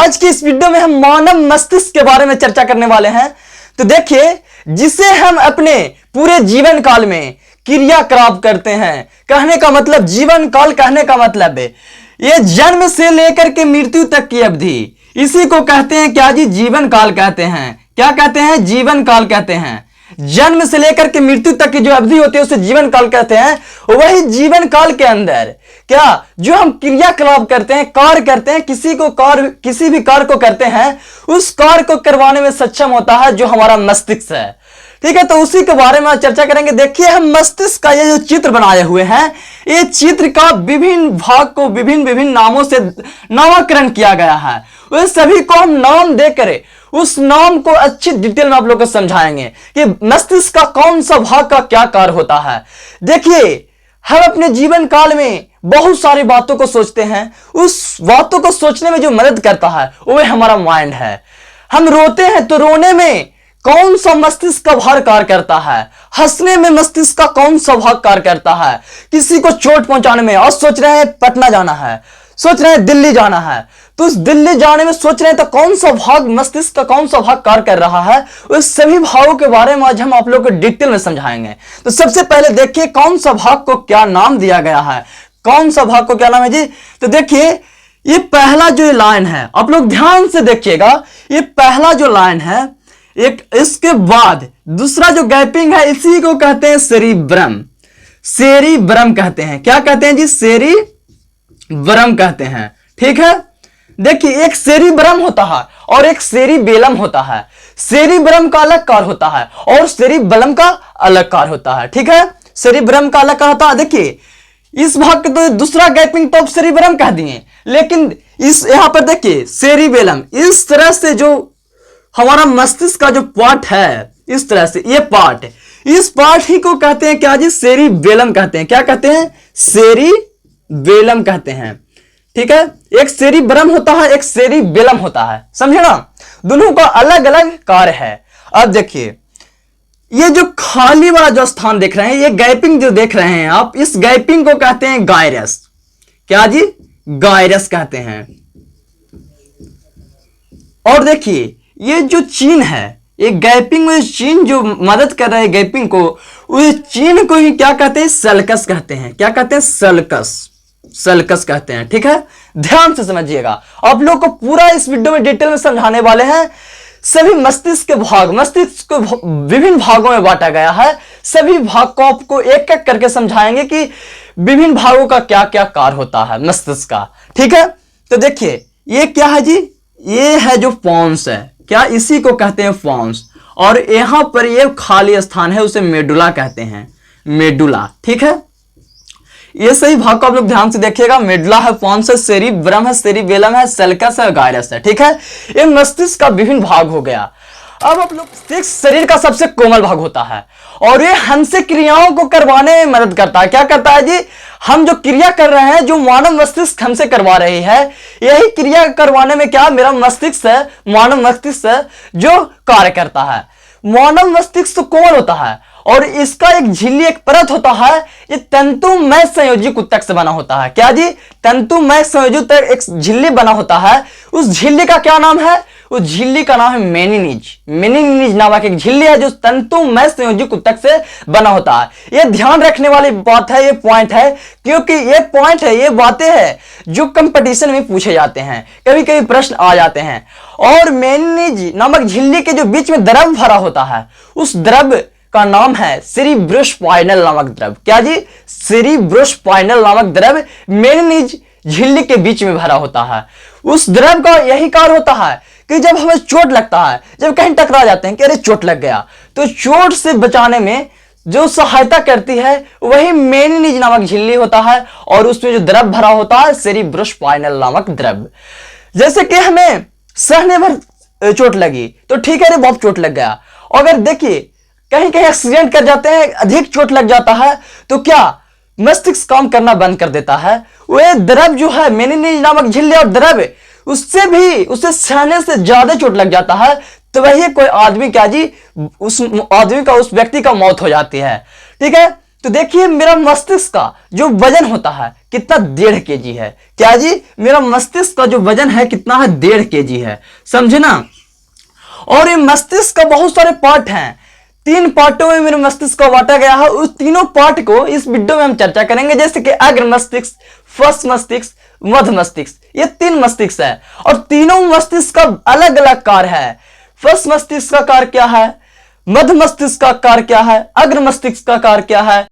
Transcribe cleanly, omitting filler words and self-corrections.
आज की इस वीडियो में हम मानव मस्तिष्क के बारे में चर्चा करने वाले हैं। तो देखिए, जिसे हम अपने पूरे जीवन काल में क्रियाकलाप करते हैं, कहने का मतलब जीवन काल, कहने का मतलब है ये जन्म से लेकर के मृत्यु तक की अवधि, इसी को कहते हैं क्या जी? जीवन काल कहते हैं। क्या कहते हैं? जीवन काल कहते हैं। जन्म से लेकर के मृत्यु तक की जो अवधि होती है उसे जीवन काल कहते हैं। वही जीवन काल के अंदर क्या जो हम क्रियाकलाप करते हैं, कार्य करते हैं, किसी भी कार्य को करते हैं, उस कार्य को करवाने में सक्षम होता है जो हमारा मस्तिष्क है। ठीक है, तो उसी के बारे में चर्चा करेंगे। देखिए, हम मस्तिष्क का ये जो चित्र बनाए हुए हैं, ये चित्र का विभिन्न भाग को विभिन्न नामों से नामकरण किया गया है। उस सभी को हम नाम देकर उस नाम को अच्छी डिटेल में आप लोग को समझाएंगे कि मस्तिष्क का कौन सा भाग का क्या कार्य होता है। देखिए, हम अपने जीवन काल में बहुत सारी बातों को सोचते हैं। उस बातों को सोचने में जो मदद करता है वो हमारा माइंड है। हम रोते हैं तो रोने में कौन सा मस्तिष्क का भाग कार्य करता है, हंसने में मस्तिष्क का कौन सा भाग कार्य करता है, किसी को चोट पहुंचाने में, और सोच रहे हैं पटना जाना है, सोच रहे हैं दिल्ली जाना है, तो उस दिल्ली जाने में सोच रहे हैं तो कौन सा भाग मस्तिष्क का कौन सा भाग कार्य कर रहा है, उस सभी भागों के बारे में आज हम आप लोग को डिटेल में समझाएंगे। तो सबसे पहले देखिए कौन सा भाग को क्या नाम दिया गया है। कौन सा भाग को क्या नाम है जी? तो देखिए, ये पहला जो लाइन है, आप लोग ध्यान से देखिएगा, ये पहला जो लाइन है, एक इसके बाद दूसरा जो गैपिंग है, इसी को कहते हैं सेरिब्रम। सेरिब्रम कहते हैं। क्या कहते हैं जी? सेरिब्रम कहते हैं। ठीक है, देखिए, एक सेरिब्रम होता है और एक सेरिबेलम होता है। सेरिब्रम का अलग कार्य होता है और सेरिबेलम का अलग कार्य होता है। ठीक है, सेरिब्रम का अलग कार्य होता है। देखिए, इस भाग के तो दूसरा गैपिंग तो सेरिब्रम कह दिए, लेकिन इस यहां पर देखिए सेरिबेलम, इस तरह से जो हमारा मस्तिष्क का जो पार्ट है, इस तरह से ये पार्ट, इस पार्ट ही को कहते हैं क्या जी? सेरिबेलम कहते हैं। क्या कहते हैं? सेरिबेलम कहते हैं। ठीक है, एक सेरिब्रम होता है, एक सेरिबेलम होता है, समझे ना? दोनों का अलग अलग कार्य है। अब देखिए, ये जो खाली वाला जो स्थान देख रहे हैं, ये गैपिंग जो देख रहे हैं आप, इस गैपिंग को कहते हैं गायरस। क्या जी? गायरस कहते हैं। और देखिए, ये जो चीन है, ये गैपिंग में चीन जो मदद कर रहा है गैपिंग को, उस चीन को ही क्या कहते हैं? सल्कस कहते हैं। क्या कहते हैं? सल्कस। सल्कस कहते हैं। ठीक है, ध्यान से समझिएगा, आप लोग को पूरा इस वीडियो में डिटेल में समझाने वाले हैं। सभी मस्तिष्क के भाग, मस्तिष्क को विभिन्न भागों में बांटा गया है। सभी भाग को आपको एक एक करके समझाएंगे कि विभिन्न भागों का क्या क्या कार्य होता है मस्तिष्क का। ठीक है, तो देखिए, ये क्या है जी? ये है जो पॉन्स है। क्या? इसी को कहते हैं पॉन्स। और यहां पर ये खाली स्थान है, उसे मेडुला कहते हैं। मेडुला। ठीक है, ये सही भाग को आप लोग ध्यान से देखिएगा। मेडुला है, पॉन्स है, सेरिब्रम है, सेरिबेलम है, सल्कस है, गायरस है। ठीक है, ये मस्तिष्क का विभिन्न भाग हो गया। अब आप लोग, मस्तिष्क शरीर का सबसे कोमल भाग होता है और ये हमसे क्रियाओं को करवाने में मदद करता है। क्या करता है जी? हम जो क्रिया कर रहे हैं, जो मानव मस्तिष्क हमसे करवा रही है, यही क्रिया करवाने में क्या मेरा मस्तिष्क है, मानव मस्तिष्क है, जो कार्य करता है। मानव मस्तिष्क तो कोमल होता है और इसका एक झिल्ली, एक परत होता है, ये तंतुमय संयोजित ऊतक से बना होता है। क्या जी? तंतुमय संयोजित एक झिल्ली बना होता है। उस झिल्ली का क्या नाम है? उस झिल्ली का नाम है मेनिनीज। मेनिनीज नामक एक झिल्ली है जो तंतुमय संयोजित ऊतक से बना होता है। ये ध्यान रखने वाली बात है, ये पॉइंट है, क्योंकि ये पॉइंट है, ये बातें हैं जो कंपटीशन में पूछे जाते हैं, कभी कभी प्रश्न आ जाते हैं। और मेनिनीज नामक झिल्ली के जो बीच में द्रव भरा होता है, उस द्रव का नाम है सेरिब्रोस्पाइनल नामक द्रव। क्या जी? सेरिब्रोस्पाइनल नामक द्रव मेनिनीज झिल्ली के बीच में भरा होता है। उस द्रव का यही कार्य होता है कि जब हमें चोट लगता है, जब कहीं टकरा जाते हैं कि अरे चोट लग गया, तो चोट से बचाने में जो सहायता करती है वही मेनिनीज नामक झिल्ली होता है और उसमें जो द्रव भरा होता है सेरिब्रोस्पाइनल नामक द्रव। जैसे कि हमें सहने भर चोट लगी तो ठीक है, अरे बहुत चोट लग गया। अगर देखिए कहीं कहीं एक्सीडेंट कर जाते हैं, अधिक चोट लग जाता है, तो क्या मस्तिष्क काम करना बंद कर देता है। वह द्रव जो है मेनिनीज नामक झिल्ली और द्रव, उससे भी, उससे सहने से ज्यादा चोट लग जाता है, तो वही कोई आदमी क्या जी, उस आदमी का, उस व्यक्ति का मौत हो जाती है। ठीक है, तो देखिए मेरा मस्तिष्क का जो वजन होता है कितना 1.5 kg है। क्या जी? मेरा मस्तिष्क का जो वजन है कितना है? 1.5 kg है। समझे ना? और ये मस्तिष्क का बहुत सारे पार्ट हैं, 3 पार्टों में मेरे मस्तिष्क को बांटा गया है। उस तीनों पार्ट को इस वीडियो में हम चर्चा करेंगे, जैसे कि अग्र मस्तिष्क, फर्स्ट मस्तिष्क, मध्य मस्तिष्क। ये 3 मस्तिष्क है और तीनों मस्तिष्क का अलग अलग कार्य है। फर्स्ट मस्तिष्क का कार्य क्या है, मध्य मस्तिष्क का कार्य क्या है, अग्र मस्तिष्क का कार्य क्या है,